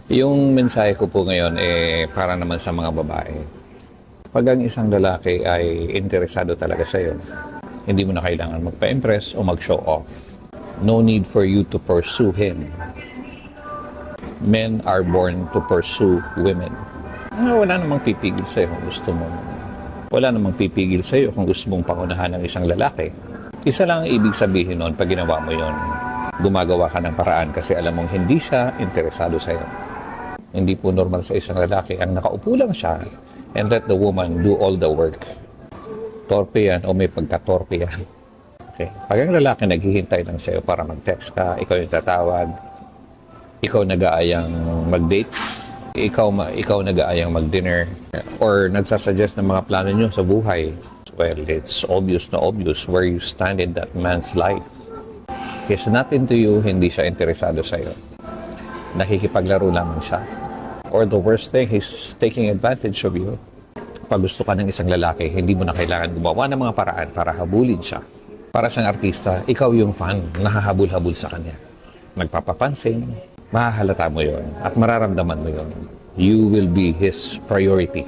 Yung mensahe ko po ngayon para naman sa mga babae. Pag ang isang lalaki ay interesado talaga sa'yo, hindi mo na kailangan magpa-impress o mag-show off. No need for you to pursue him. Men are born to pursue women. Wala namang pipigil sa'yo kung gusto mo. Wala namang pipigil sa'yo kung gusto mong pangunahan ng isang lalaki. Isa lang ang ibig sabihin noon pag ginawa mo yon. Gumagawa ka ng paraan kasi alam mong hindi siya interesado sa'yo. Hindi po normal sa isang lalaki ang nakaupo lang siya and let the woman do all the work. Torpe yan o may pagka-torpe yan. Okay. Pag ang lalaki naghihintay lang sa'yo para mag-text ka, ikaw yung tatawag, ikaw nag-aayang mag-date, ikaw nag-aayang mag-dinner, or nagsasuggest ng mga plano nyo sa buhay, well, it's obvious na obvious where you stand in that man's life. He's not into you, hindi siya interesado sa'yo. Nakikipaglaro lamang siya. Or the worst thing, he's taking advantage of you. Pag gusto ka ng isang lalaki, hindi mo na kailangan gumawa ng mga paraan para habulin siya. Para siyang artista, ikaw yung fan, nahahabol-habol sa kanya. Nagpapapansin, mahahalata mo yon at mararamdaman mo yon. You will be his priority.